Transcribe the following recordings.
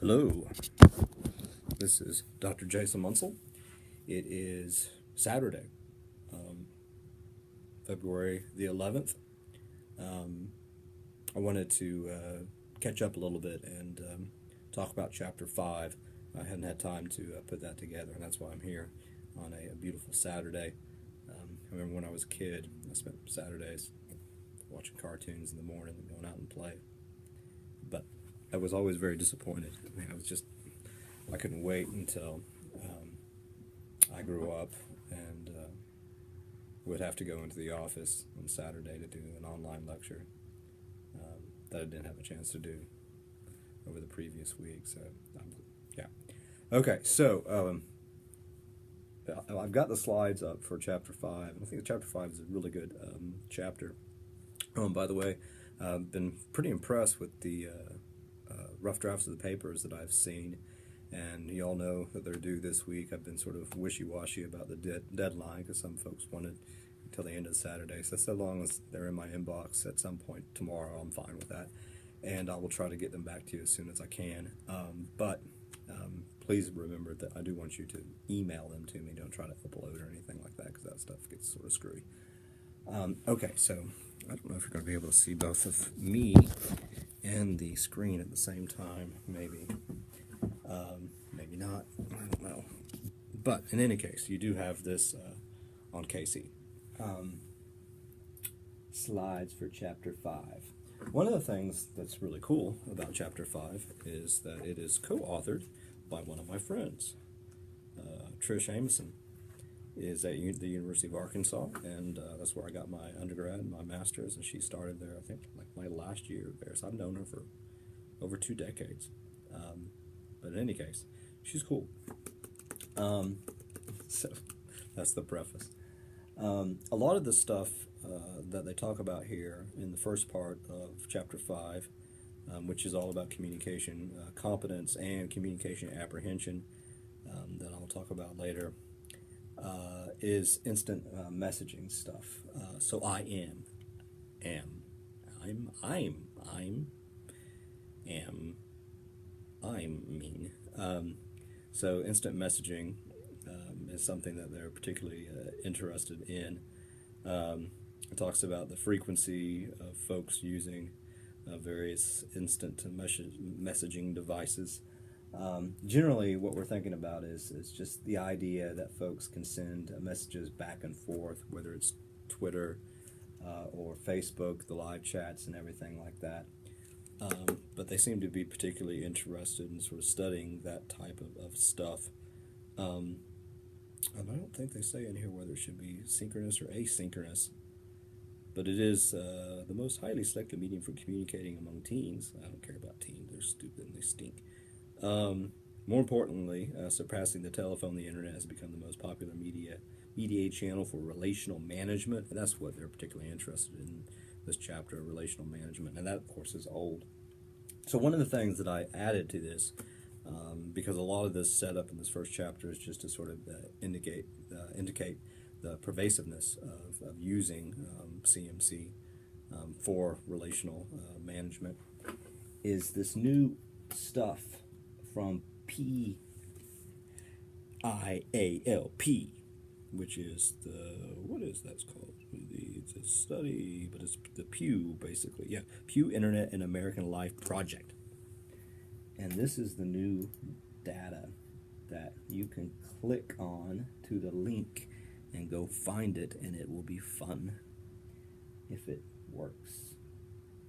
Hello, this is Dr. Jason Munsell. It is Saturday, February the 11th. I wanted to catch up a little bit and talk about Chapter 5. I hadn't had time to put that together, and that's why I'm here on a beautiful Saturday. I remember when I was a kid, I spent Saturdays watching cartoons in the morning and going out and play. But I was always very disappointed. I couldn't wait until I grew up and would have to go into the office on Saturday to do an online lecture that I didn't have a chance to do over the previous week. So, yeah. Okay, so I've got the slides up for Chapter 5. I think Chapter 5 is a really good chapter. By the way, I've been pretty impressed with the rough drafts of the papers that I've seen, and you all know that they're due this week. I've been sort of wishy-washy about the deadline because some folks wanted until the end of Saturday, so long as they're in my inbox at some point tomorrow, I'm fine with that, and I will try to get them back to you as soon as I can. But please remember that I do want you to email them to me. Don't try to upload or anything like that because that stuff gets sort of screwy. Okay, so I don't know if you're going to be able to see both of me and the screen at the same time. Maybe not. I don't know. But in any case, you do have this on Casey. Slides for Chapter 5. One of the things that's really cool about Chapter 5 is that it is co-authored by one of my friends. Trish Ameson is at the University of Arkansas, and that's where I got my undergrad and my master's, and she started there, I think, like my last year there, so I've known her for over 2 decades. But in any case, she's cool. So that's the preface. A lot of the stuff that they talk about here in the first part of Chapter 5, which is all about communication competence and communication apprehension, that I'll talk about later, is instant messaging stuff. So I'm. So instant messaging is something that they're particularly interested in. It talks about the frequency of folks using various instant messaging devices. Generally, what we're thinking about is just the idea that folks can send messages back and forth, whether it's Twitter or Facebook, the live chats and everything like that. But they seem to be particularly interested in sort of studying that type of stuff. And I don't think they say in here whether it should be synchronous or asynchronous, but it is the most highly selective medium for communicating among teens. I don't care about teens, they're stupid and they stink. More importantly, surpassing the telephone, the internet has become the most popular media channel for relational management, and that's what they're particularly interested in this chapter, relational management, and that, of course, is old. So one of the things that I added to this, because a lot of this setup in this first chapter is just to sort of indicate the pervasiveness of using CMC for relational management, is this new stuff from PIALP, which is what is that called? It's a study, but it's the Pew, basically. Yeah, Pew Internet and American Life Project. And this is the new data that you can click on to the link and go find it, and it will be fun if it works.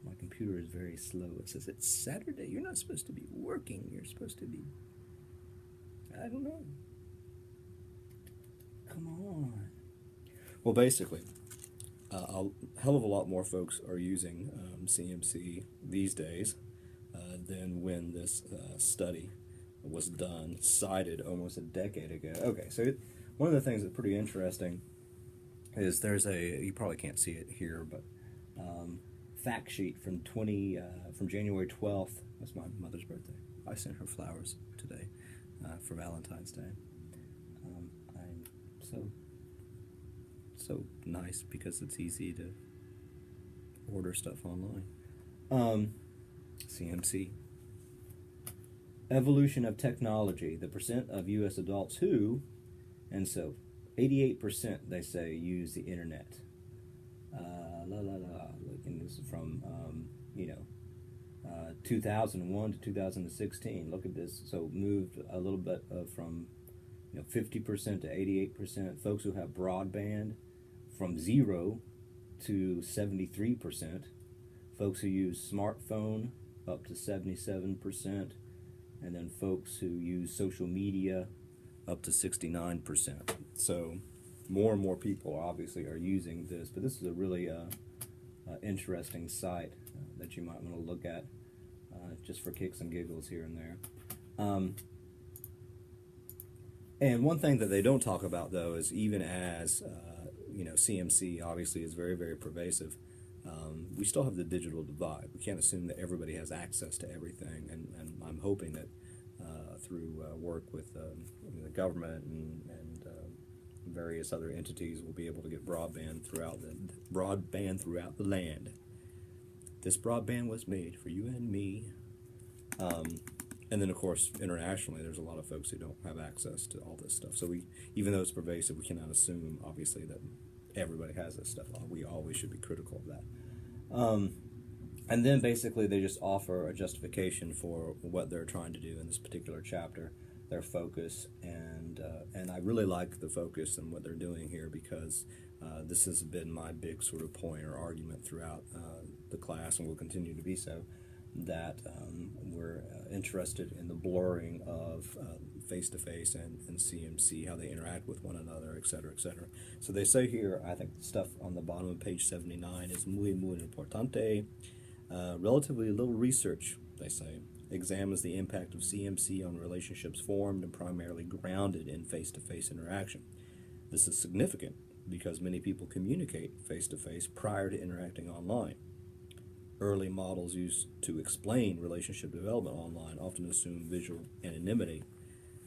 My computer is very slow. It says it's Saturday. You're not supposed to be working. You're supposed to be, I don't know. Come on. Well, basically, a hell of a lot more folks are using CMC these days than when this study was done, cited almost a decade ago. Okay, so one of the things that's pretty interesting is there's you probably can't see it here, but fact sheet from January 12th. That's my mother's birthday. I sent her flowers today for Valentine's Day. I'm so nice because it's easy to order stuff online. CMC. evolution of technology, the percent of U.S. adults who, and so 88% they say use the internet. Looking this is from 2001 to 2016. Look at this. So moved a little bit from 50% to 88%. Folks who have broadband from 0 to 73%. Folks who use smartphone up to 77%. And then folks who use social media up to 69%. So more and more people obviously are using this, but this is a really interesting site that you might want to look at just for kicks and giggles here and there. And one thing that they don't talk about, though, is even as CMC obviously is very, very pervasive, we still have the digital divide. We can't assume that everybody has access to everything, and I'm hoping that through work with the government and various other entities, we'll be able to get broadband throughout the land. This broadband was made for you and me. And then, of course, internationally, there's a lot of folks who don't have access to all this stuff. So even though it's pervasive, we cannot assume, obviously, that everybody has this stuff. We always should be critical of that. And then, basically, they just offer a justification for what they're trying to do in this particular chapter, their focus. And I really like the focus and what they're doing here, because this has been my big sort of point or argument throughout the class, and will continue to be so, that we're interested in the blurring of face-to-face and CMC, how they interact with one another, et cetera, et cetera. So they say here, I think the stuff on the bottom of page 79 is muy, muy importante. Relatively little research, they say, examines the impact of CMC on relationships formed and primarily grounded in face-to-face interaction. This is significant because many people communicate face-to-face prior to interacting online. Early models used to explain relationship development online often assume visual anonymity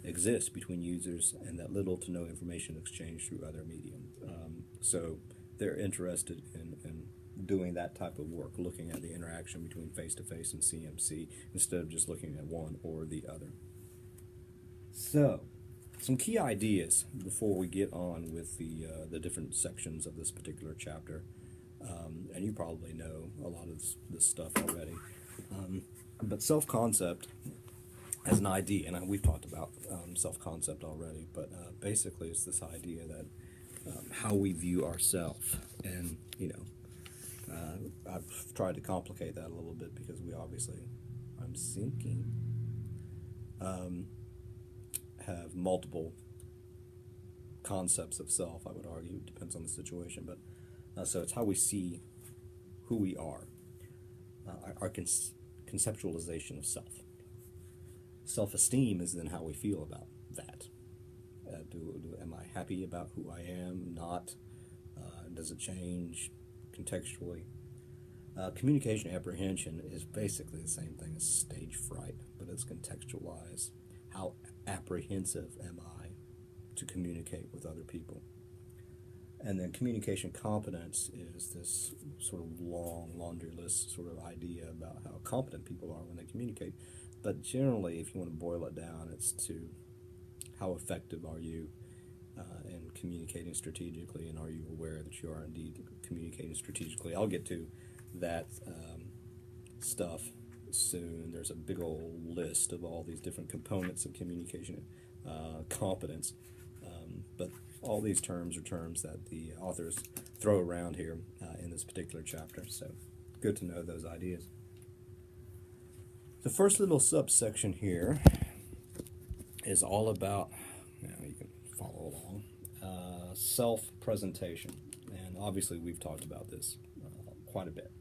exists between users and that little to no information exchanged through other mediums. So they're interested in doing that type of work, looking at the interaction between face-to-face and CMC instead of just looking at one or the other. So, some key ideas before we get on with the different sections of this particular chapter. And you probably know a lot of this stuff already. But self-concept as an idea, and we've talked about self-concept already, but basically it's this idea that how we view ourselves. And, I've tried to complicate that a little bit because we obviously, I'm thinking, have multiple concepts of self, I would argue. It depends on the situation, but so it's how we see who we are, our conceptualization of self. Self-esteem is then how we feel about that. Am I happy about who I am? Not? Does it change contextually? Communication apprehension is basically the same thing as stage fright, but it's contextualized. How apprehensive am I to communicate with other people? And then communication competence is this sort of long laundry list sort of idea about how competent people are when they communicate. But generally, if you want to boil it down, it's to how effective are you in communicating strategically, and are you aware that you are indeed communicating strategically? I'll get to that stuff soon. There's a big old list of all these different components of communication competence. But all these terms are terms that the authors throw around here in this particular chapter, so good to know those ideas. The first little subsection here is all about, you can follow along, self-presentation, and obviously we've talked about this quite a bit.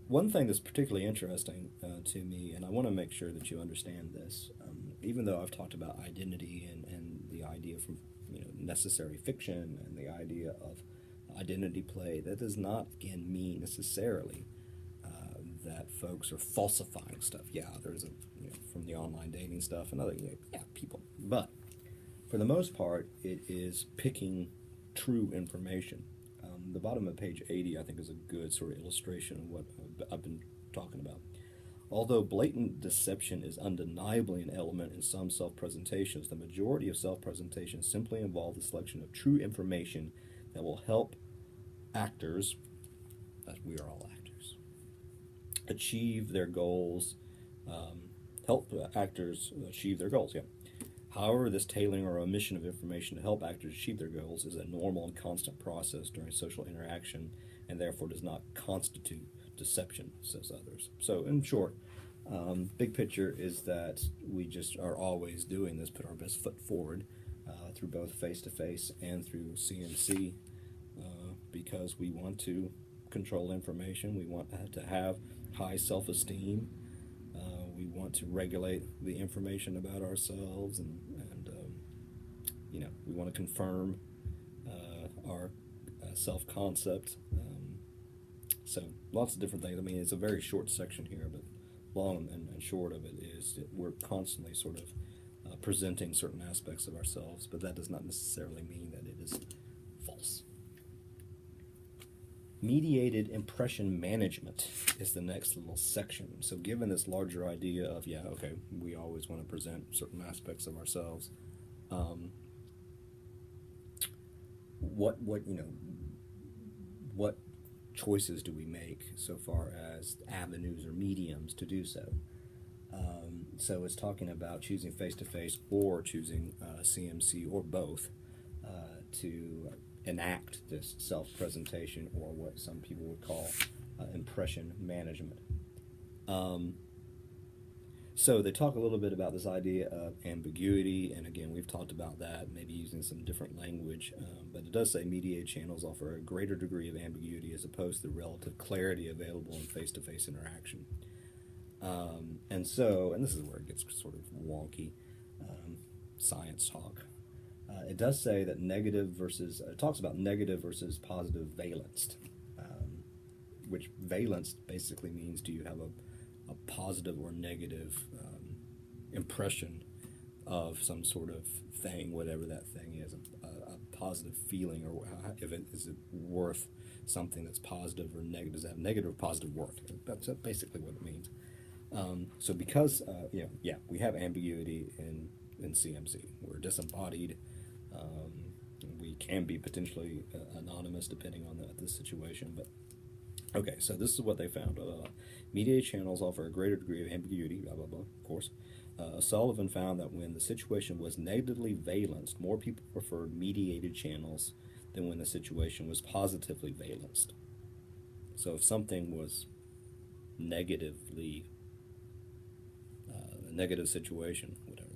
One thing that's particularly interesting to me, and I want to make sure that you understand this, even though I've talked about identity and the idea from necessary fiction and the idea of identity play, that does not, again, mean necessarily that folks are falsifying stuff. Yeah, there's from the online dating stuff and other people. But for the most part, it is picking true information. The bottom of page 80, I think, is a good sort of illustration of what I've been talking about. Although blatant deception is undeniably an element in some self-presentations, the majority of self-presentations simply involve the selection of true information that will help actors, as we are all actors, achieve their goals, help actors achieve their goals, yeah. However, this tailoring or omission of information to help actors achieve their goals is a normal and constant process during social interaction and therefore does not constitute deception, says others. So in short, big picture is that we just are always doing this, put our best foot forward through both face-to-face and through CMC because we want to control information, we want to have high self-esteem, we want to regulate the information about ourselves, and we want to confirm our self-concept. So lots of different things. I mean, it's a very short section here, but long and short of it is that we're constantly sort of presenting certain aspects of ourselves, but that does not necessarily mean that it is false. Mediated impression management is the next little section. So given this larger idea of, we always want to present certain aspects of ourselves, what choices do we make so far as avenues or mediums to do so? So it's talking about choosing face-to-face or choosing CMC or both to enact this self-presentation, or what some people would call impression management. So they talk a little bit about this idea of ambiguity, and again, we've talked about that, maybe using some different language, but it does say mediated channels offer a greater degree of ambiguity as opposed to the relative clarity available in face-to-face interaction. And this is where it gets sort of wonky, science talk. It does say that it talks about negative versus positive valenced, which valenced basically means do you have a positive or negative impression of some sort of thing, whatever that thing is, a positive feeling, or is it worth something that's positive or negative? Does it have negative or positive worth? That's basically what it means. So because, we have ambiguity in CMC. We're disembodied. We can be potentially anonymous depending on the situation, but okay, so this is what they found. Mediated channels offer a greater degree of ambiguity, blah, blah, blah, of course. Sullivan found that when the situation was negatively valenced, more people preferred mediated channels than when the situation was positively valenced. So if something was negatively, a negative situation, whatever,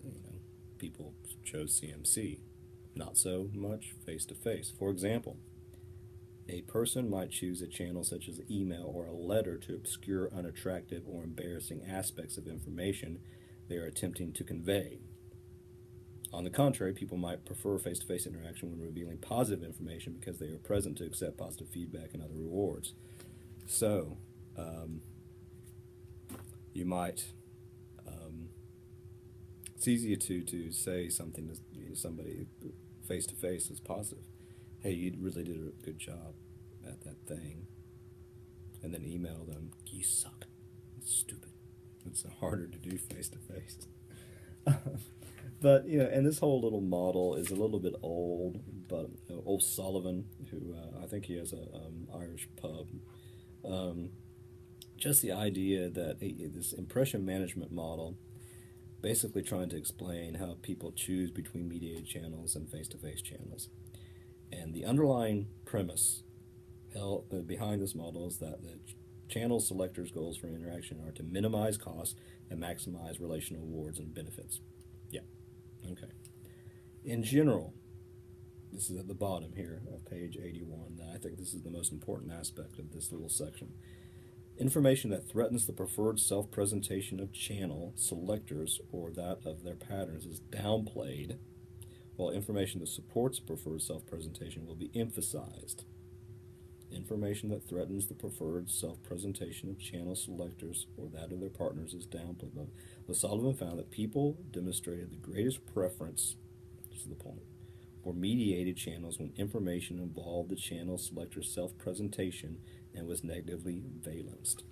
people chose CMC. Not so much face-to-face. For example, a person might choose a channel such as email or a letter to obscure unattractive or embarrassing aspects of information they are attempting to convey. On the contrary, people might prefer face-to-face interaction when revealing positive information because they are present to accept positive feedback and other rewards. So, you might, it's easier to say something to somebody face-to-face is positive. Hey, you really did a good job at that thing. And then email them, you suck. It's stupid. It's harder to do face-to-face. But, and this whole little model is a little bit old, but old Sullivan, who I think he has a Irish pub, just the idea that this impression management model, basically trying to explain how people choose between mediated channels and face-to-face channels. And the underlying premise behind this model is that the channel selectors' goals for interaction are to minimize costs and maximize relational rewards and benefits. Yeah, okay. In general, this is at the bottom here of page 81, I think this is the most important aspect of this little section. Information that threatens the preferred self-presentation of channel selectors or that of their patterns is downplayed, while information that supports preferred self-presentation will be emphasized. Information that threatens the preferred self-presentation of channel selectors or that of their partners is downplayed. But Sullivan found that people demonstrated the greatest preference, this is the point, for mediated channels when information involved the channel selector's self-presentation and was negatively valenced.